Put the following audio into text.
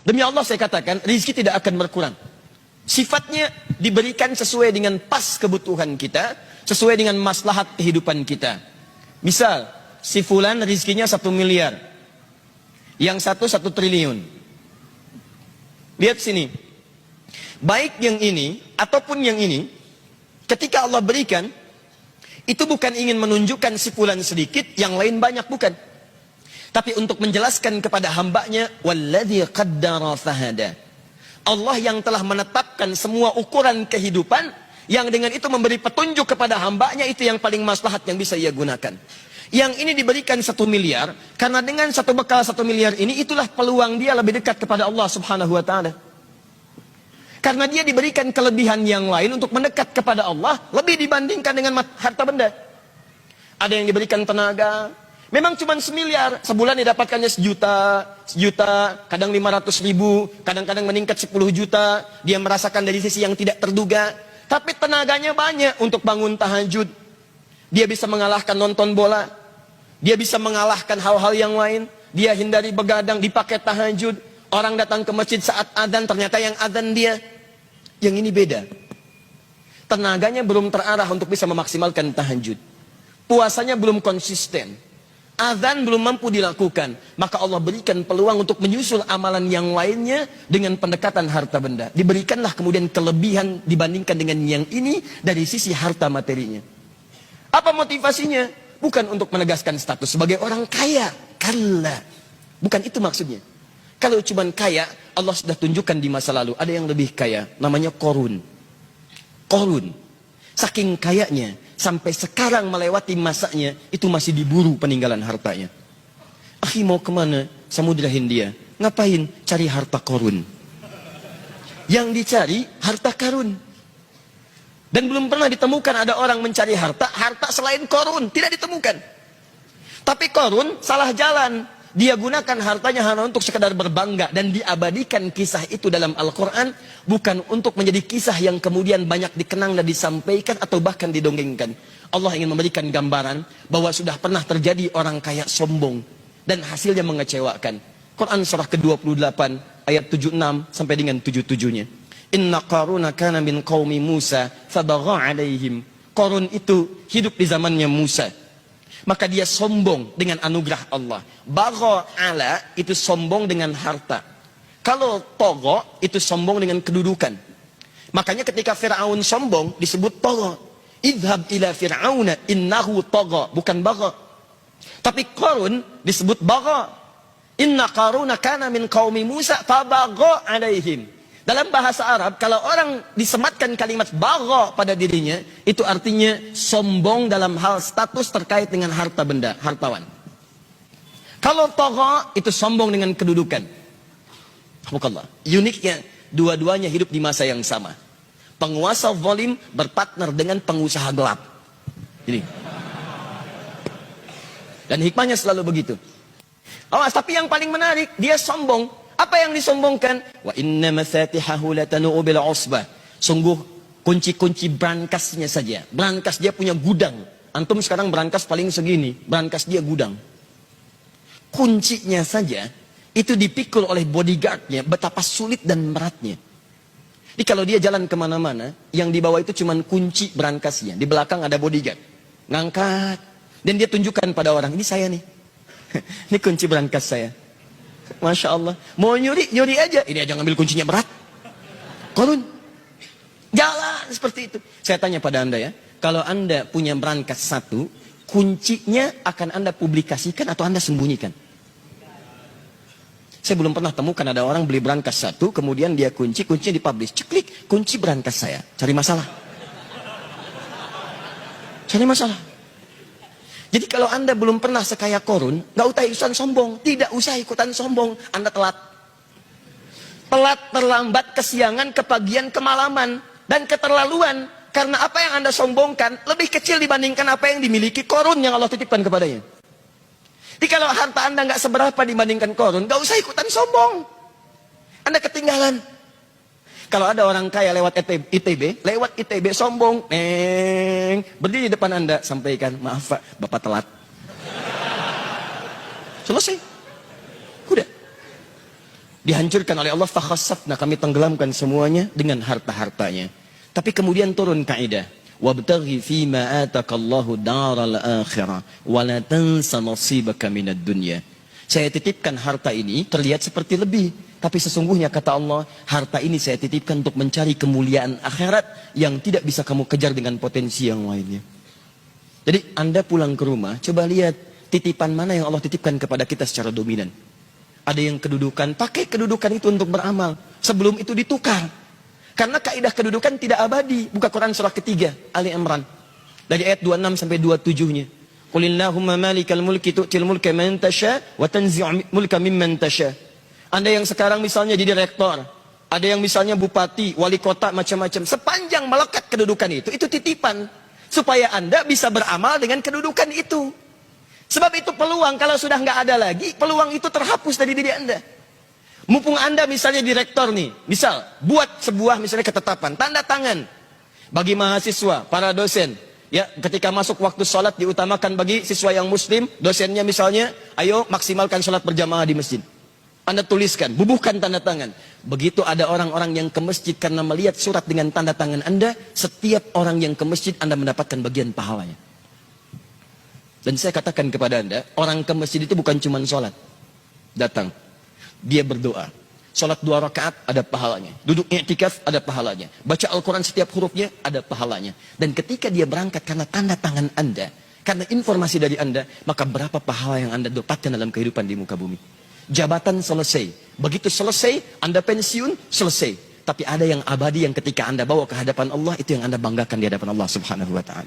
Demi Allah saya katakan, rizki tidak akan berkurang. Sifatnya diberikan sesuai dengan pas kebutuhan kita, sesuai dengan maslahat kehidupan kita. Misal, si fulan rizkinya 1 miliar, yang satu 1 triliun. Lihat sini, baik yang ini ataupun yang ini, ketika Allah berikan, itu bukan ingin menunjukkan si fulan sedikit, yang lain banyak, bukan. Tapi untuk menjelaskan kepada hambanya, walladzi qaddara fahada. Allah yang telah menetapkan semua ukuran kehidupan, yang dengan itu memberi petunjuk kepada hambanya, itu yang paling maslahat yang bisa ia gunakan. Yang ini diberikan 1 miliar, karena dengan satu bekal 1 miliar ini, itulah peluang dia lebih dekat kepada Allah subhanahu wa ta'ala. Karena dia diberikan kelebihan yang lain untuk mendekat kepada Allah, lebih dibandingkan dengan harta benda. Ada yang diberikan tenaga, memang cuma 1 miliar, sebulan didapatkannya 1 juta, kadang 500 ribu, kadang-kadang meningkat 10 juta, dia merasakan dari sisi yang tidak terduga, tapi tenaganya banyak untuk bangun tahajud, dia bisa mengalahkan nonton bola, dia bisa mengalahkan hal-hal yang lain, dia hindari begadang, dipakai tahajud, orang datang ke masjid saat adzan, ternyata yang adzan dia. Yang ini beda, tenaganya belum terarah untuk bisa memaksimalkan tahajud, puasanya belum konsisten, azan belum mampu dilakukan, maka Allah berikan peluang untuk menyusul amalan yang lainnya dengan pendekatan harta benda. Diberikanlah kemudian kelebihan dibandingkan dengan yang ini dari sisi harta materinya. Apa motivasinya? Bukan untuk menegaskan status sebagai orang kaya, kalla, bukan itu maksudnya. Kalau cuma kaya, Allah sudah tunjukkan di masa lalu, ada yang lebih kaya, namanya Qarun. Qarun, saking kayanya, sampai sekarang melewati masanya, itu masih diburu peninggalan hartanya. Akhi mau kemana? Samudra Hindia. Ngapain? Cari harta Qarun. Yang dicari, harta Qarun. Dan belum pernah ditemukan ada orang mencari harta selain Qarun. Tidak ditemukan. Tapi Qarun salah jalan. Dia gunakan hartanya hanya untuk sekadar berbangga. Dan diabadikan kisah itu dalam Al-Quran. Bukan untuk menjadi kisah yang kemudian banyak dikenang dan disampaikan atau bahkan didongengkan. Allah ingin memberikan gambaran bahwa sudah pernah terjadi orang kaya sombong. Dan hasilnya mengecewakan. Quran surah ke-28 ayat 76 sampai dengan 77-nya. Inna Qaruna kana min qaumi Musa fabagha alaihim. Qarun itu hidup di zamannya Musa. Maka dia sombong dengan anugerah Allah. Bagha ala itu sombong dengan harta. Kalau togha itu sombong dengan kedudukan. Makanya ketika Fir'aun sombong disebut togha. Idhab ila Fir'auna innahu togha, bukan bagha. Tapi Qarun disebut bagha. Inna Qaruna kana min qaumi Musa fabagha alaihim. Dalam bahasa Arab, kalau orang disematkan kalimat bagha pada dirinya, itu artinya sombong dalam hal status terkait dengan harta benda, hartawan. Kalau tagha, itu sombong dengan kedudukan. Alhamdulillah. Uniknya, dua-duanya hidup di masa yang sama. Penguasa zalim berpartner dengan pengusaha gelap. Jadi. Dan hikmahnya selalu begitu. Awas, tapi yang paling menarik, dia sombong. Apa yang disombongkan? Wa inna mafatihahu latanu bil usbah. Sungguh kunci-kunci brankasnya saja. Brankas dia punya gudang. Antum sekarang brankas paling segini, brankas dia gudang. Kuncinya saja itu dipikul oleh bodyguardnya, betapa sulit dan beratnya. Jadi kalau dia jalan kemana-mana, yang dibawa itu cuma kunci brankasnya. Di belakang ada bodyguard. Ngangkat. Dan dia tunjukkan pada orang, ini saya nih. Ini kunci brankas saya. Masya Allah. Mau nyuri, nyuri aja. Ini aja ngambil kuncinya berat. Qarun. Jalan seperti itu. Saya tanya pada anda ya. Kalau anda punya brankas satu, kuncinya akan anda publikasikan atau anda sembunyikan? Saya belum pernah temukan ada orang beli brankas satu, kemudian dia kuncinya dipublish. Ceklik, kunci brankas saya. Cari masalah. Cari masalah. Jadi kalau anda belum pernah sekaya Qarun, nggak usah ikutan sombong. Tidak usah ikutan sombong. Anda telat. Telat, terlambat, kesiangan, kepagian, kemalaman. Dan keterlaluan. Karena apa yang anda sombongkan lebih kecil dibandingkan apa yang dimiliki Qarun yang Allah titipkan kepadanya. Jadi kalau harta anda nggak seberapa dibandingkan Qarun, nggak usah ikutan sombong. Anda ketinggalan. Kalau ada orang kaya lewat ITB sombong, berdiri di depan anda, sampaikan, maaf Pak, Bapak telat. Selesai. Udah. Dihancurkan oleh Allah, fakhassafna, kami tenggelamkan semuanya dengan harta-hartanya. Tapi kemudian turun kaidah, wabtaghi fima atakallahu daral akhirah wa la tansa nasibaka minad dunya. Saya titipkan harta ini terlihat seperti lebih, tapi sesungguhnya kata Allah, harta ini saya titipkan untuk mencari kemuliaan akhirat yang tidak bisa kamu kejar dengan potensi yang lainnya. Jadi Anda pulang ke rumah, coba lihat titipan mana yang Allah titipkan kepada kita secara dominan. Ada yang kedudukan, pakai kedudukan itu untuk beramal. Sebelum itu ditukar. Karena kaidah kedudukan tidak abadi. Buka Quran surah ketiga, Ali Imran. Dari ayat 26 sampai 27-nya. Qulillahumma malikal mulki tu'til mulka man tasha wa tanzi'u mulka mimman tasha. Anda yang sekarang misalnya jadi rektor, ada yang misalnya bupati, wali kota, macam-macam. Sepanjang melekat kedudukan itu titipan. Supaya Anda bisa beramal dengan kedudukan itu. Sebab itu peluang, kalau sudah nggak ada lagi, peluang itu terhapus dari diri Anda. Mumpung Anda misalnya direktor nih, misal buat sebuah misalnya ketetapan, tanda tangan bagi mahasiswa, para dosen, ya ketika masuk waktu sholat diutamakan bagi siswa yang muslim, dosennya misalnya, ayo maksimalkan sholat berjamaah di masjid. Anda tuliskan, bubuhkan tanda tangan. Begitu ada orang-orang yang ke masjid karena melihat surat dengan tanda tangan Anda, setiap orang yang ke masjid Anda mendapatkan bagian pahalanya. Dan saya katakan kepada Anda, orang ke masjid itu bukan cuma sholat, datang. Dia berdoa. Sholat 2 rakaat ada pahalanya. Duduk i'tikaf ada pahalanya. Baca Al-Quran setiap hurufnya ada pahalanya. Dan ketika dia berangkat karena tanda tangan Anda, karena informasi dari Anda, maka berapa pahala yang Anda dapatkan dalam kehidupan di muka bumi. Jabatan selesai. Begitu selesai, Anda pensiun, selesai. Tapi ada yang abadi yang ketika Anda bawa ke hadapan Allah, itu yang Anda banggakan di hadapan Allah Subhanahu wa ta'ala.